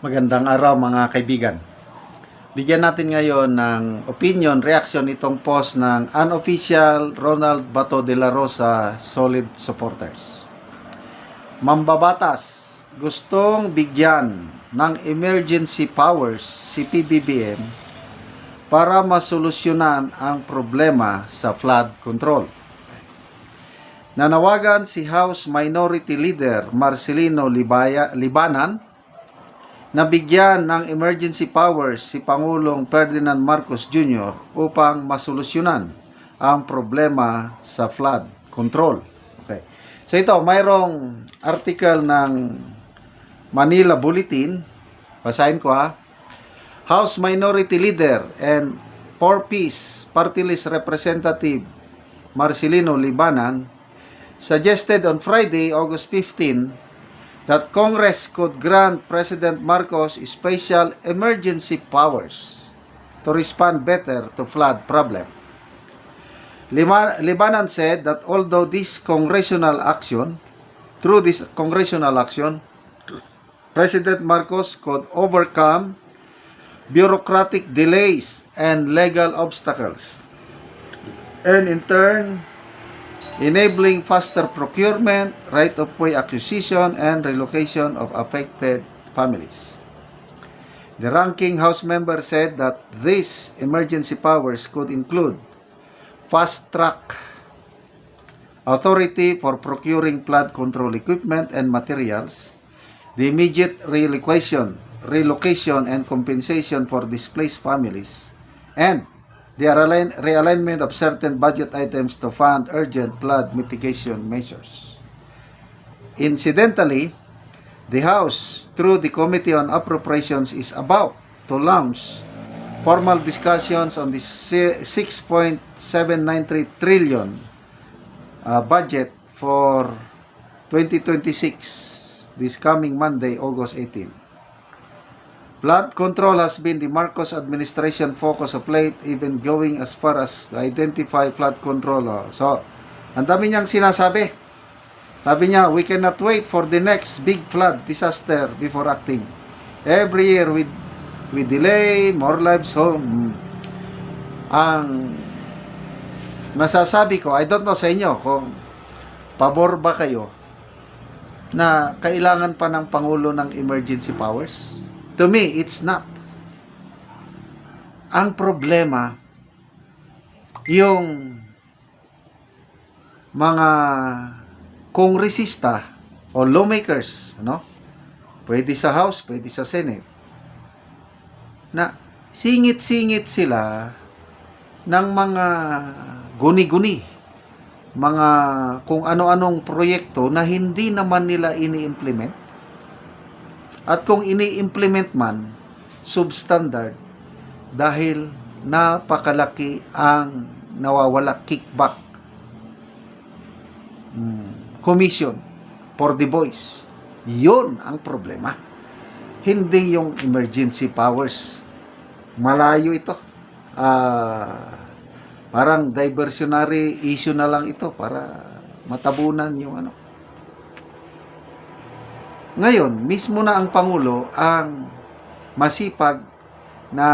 Magandang araw mga kaibigan. Bigyan natin ngayon ng opinion, reaction itong post ng unofficial Ronald Bato de la Rosa solid supporters. Mambabatas, gustong bigyan ng emergency powers si PBBM para masolusyonan ang problema sa flood control. Nanawagan si House Minority Leader Marcelino Libanan na bigyan ng emergency powers si Pangulong Ferdinand Marcos Jr. upang masolusyonan ang problema sa flood control. Okay. So ito, mayroong article ng Manila Bulletin. Basahin ko ha. House Minority Leader and 4Ps Party List Representative Marcelino Libanan suggested on Friday, August 15, that Congress could grant President Marcos special emergency powers to respond better to flood problem. Libanan said that although through this congressional action, President Marcos could overcome bureaucratic delays and legal obstacles, and in turn, enabling faster procurement, right-of-way acquisition, and relocation of affected families. The ranking House member said that these emergency powers could include fast-track authority for procuring flood control equipment and materials, the immediate relocation and compensation for displaced families, and the realignment of certain budget items to fund urgent flood mitigation measures. Incidentally, the House, through the Committee on Appropriations, is about to launch formal discussions on the 6.793 trillion budget for 2026, this coming Monday, August 18. Flood control has been the Marcos administration focus of late, even going as far as to identify flood control. So, ang dami niyang sinasabi. Sabi niya, we cannot wait for the next big flood disaster before acting. Every year we delay, more lives home. Ang masasabi ko, I don't know sa inyo kung pabor ba kayo na kailangan pa ng Pangulo ng emergency powers. To me, it's not. Ang problema, yung mga kongresista o lawmakers, pwede sa House, pwede sa Senate, na singit-singit sila ng mga guni-guni, mga kung ano-anong proyekto na hindi naman nila ini-implement. At kung ini-implement man, substandard, dahil napakalaki ang nawawala kickback, commission for the boys. Yun ang problema. Hindi yung emergency powers. Malayo ito. Parang diversionary issue na lang ito para matabunan yung ano. Ngayon, mismo na ang Pangulo ang masipag na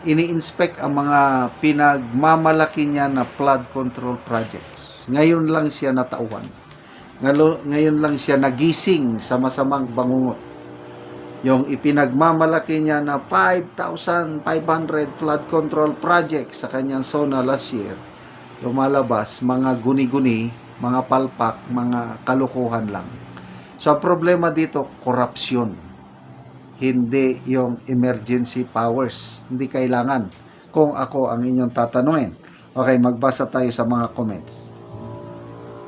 ini-inspect ang mga pinagmamalaki niya na flood control projects. Ngayon lang siya natauhan. Ngayon lang siya nagising sa masamang bangungot. Yung ipinagmamalaki niya na 5,500 flood control projects sa kanyang SONA last year, lumalabas mga guni-guni, mga palpak, mga kalukuhan lang. So, ang problema dito, korupsyon. Hindi yung emergency powers. Hindi kailangan. Kung ako ang inyong tatanungin. Okay, magbasa tayo sa mga comments.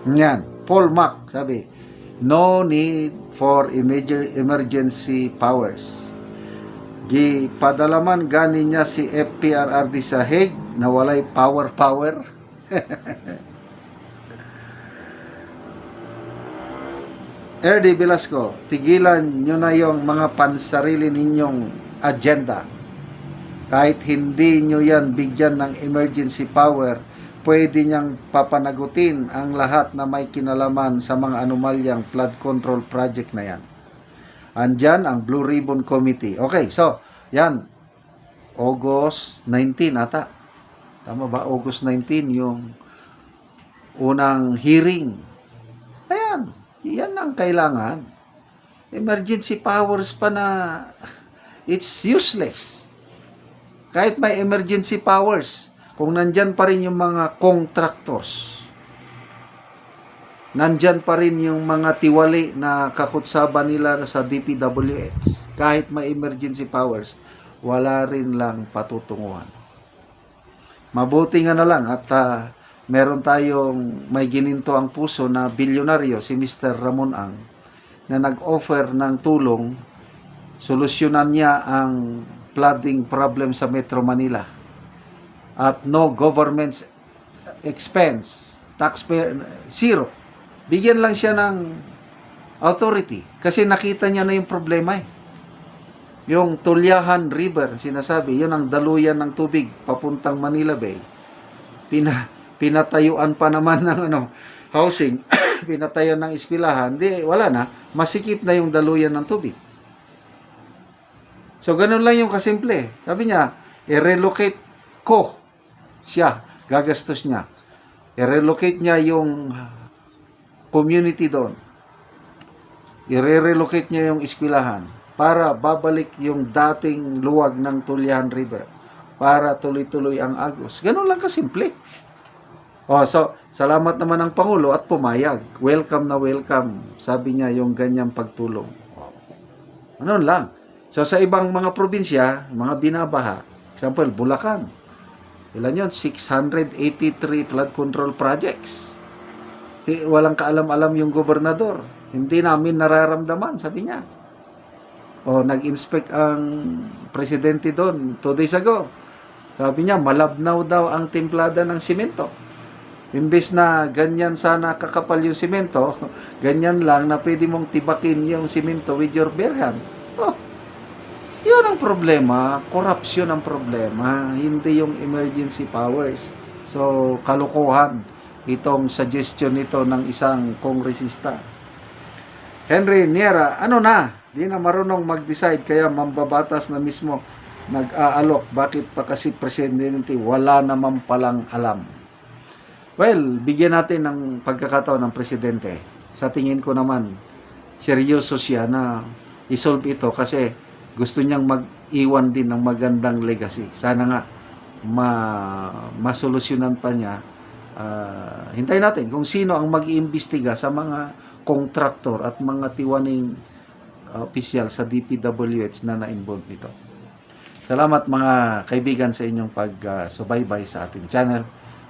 Yan. Paul Mac, sabi, no need for emergency powers. Gipadalaman gani niya si FPRRD sa Hague na walay power. R.D. Velasco, tigilan nyo na yung mga pansarili ninyong agenda. Kahit hindi nyo yan bigyan ng emergency power, pwede niyang papanagutin ang lahat na may kinalaman sa mga anomalyang flood control project na yan. Andyan ang Blue Ribbon Committee. Okay, so, yan. August 19 ata. Tama ba? August 19 yung unang hearing. Ayan. Yan ang kailangan. Emergency powers pa na it's useless. Kahit may emergency powers, kung nandyan pa rin yung mga contractors, nandyan pa rin yung mga tiwali na kakutsaba nila sa DPWH, kahit may emergency powers, wala rin lang patutunguhan. Mabuti nga na lang at meron tayong may gininto ang puso na bilyonaryo, si Mr. Ramon Ang, na nag-offer ng tulong, solusyonan niya ang flooding problem sa Metro Manila at no government expense, taxpayer, zero. Bigyan lang siya ng authority kasi nakita niya na yung problema eh. Yung Tulyahan River, sinasabi, yun ang daluyan ng tubig papuntang Manila Bay. Pinatayuan pa naman ng housing, pinatayuan ng eskwelahan, di wala na, masikip na yung daluyan ng tubig. So ganun lang yung kasimple. Sabi niya, i-relocate ko siya, gagastos niya. I-relocate niya yung community doon. I-relocate niya yung eskwelahan para babalik yung dating luwag ng Tulyahan River para tuloy-tuloy ang agos. Ganun lang kasimple. So, salamat naman ng Pangulo at pumayag. Welcome na welcome. Sabi niya yung ganyang pagtulong. Ganun lang. So, sa ibang mga probinsya, mga binabaha, example, Bulacan. Ilan yun? 683 flood control projects. Walang kaalam-alam yung gobernador. Hindi namin nararamdaman, sabi niya. Nag-inspect ang presidente doon 2 days ago. Sabi niya, malabnaw daw ang timplada ng simento. Imbes na ganyan sana kakapal yung simento, ganyan lang na pwede mong tibakin yung simento with your bare hand. Yun ang problema. Corruption ang problema. Hindi yung emergency powers. So, kalukuhan itong suggestion nito ng isang kongresista. Henry Niera, di na marunong mag-decide kaya mambabatas na mismo nag-aalok. Bakit pa kasi presidente wala naman palang alam? Well, bigyan natin ng pagkakataon ng presidente. Sa tingin ko naman, seryoso siya na isolve ito kasi gusto niyang mag-iwan din ng magandang legacy. Sana nga masolusyonan pa niya. Hintayin natin kung sino ang mag-iimbestiga sa mga kontraktor at mga tiwaning opisyal sa DPWH na na-involve nito. Salamat mga kaibigan sa inyong pag-subaybay sa ating channel.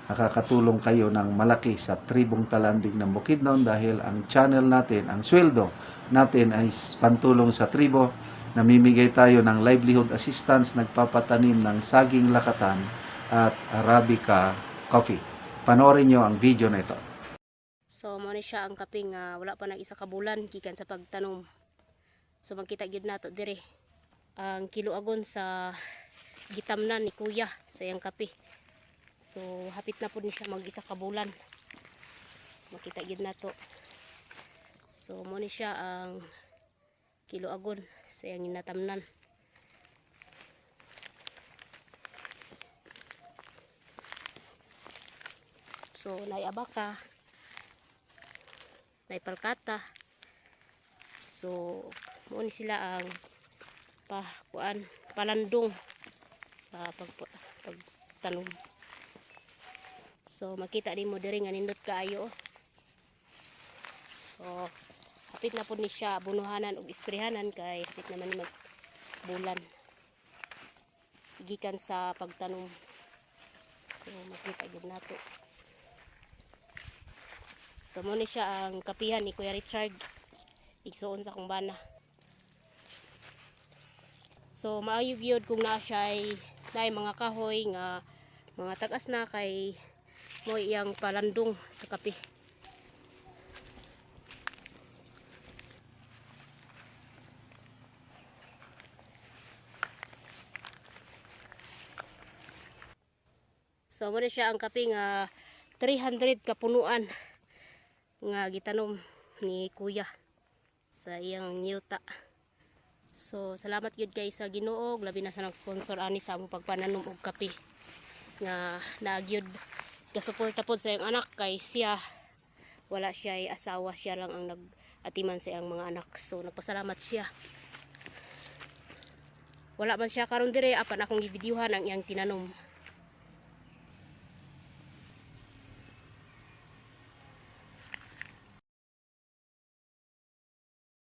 Nakakatulong kayo ng malaki sa tribong talandig ng Bukidnon dahil ang channel natin, ang sweldo natin ay pantulong sa tribo. Namimigay tayo ng livelihood assistance, nagpapatanim ng saging lakatan at Arabica coffee. Panoorin nyo ang video na ito. So mo ni siya ang kaping wala pa nang isa ka bulan gikan sa pagtanom. So magkita gyud nato dire ang kiloagon sa gitamnan ni kuya sa iyang kape. So hapit na pud ni siya mag isa ka bulan. So makita gyud nato. So mo ni siya ang kiloagon sa iyang ginatamnan. So naiabaka, naipalkata. So mo ni sila ang palandong sa pagtanom. So makita din mo diri nga nindot kaayo. So hapit na pud ni siya bunuhanan og isprehanan kay hapit naman ni magbulan. Sigikan sa pagtanom. So makita gyud nato. So mo ni siya ang kapihan ni Kuya Richard. Igsuon sa kong bana. So maayog yun kung na siya ay mga kahoy nga mga tagas na kay mo iyang palandong sa kape. So mo na siya ang kape nga 300 kapunuan nga gitanom ni kuya sa iyang niyuta. So salamat gyud kay sa Ginoo, labi na sa nag-sponsor ani sa among pagpananom og kape. Nga nagyud gasuporta pod sa iyang anak kay siya wala siya ay asawa, siya lang ang nag-atiman sa iyang mga anak. So nagpasalamat siya. Wala man siya karon dire apan akong gibidyuhan ang iyang tinanom.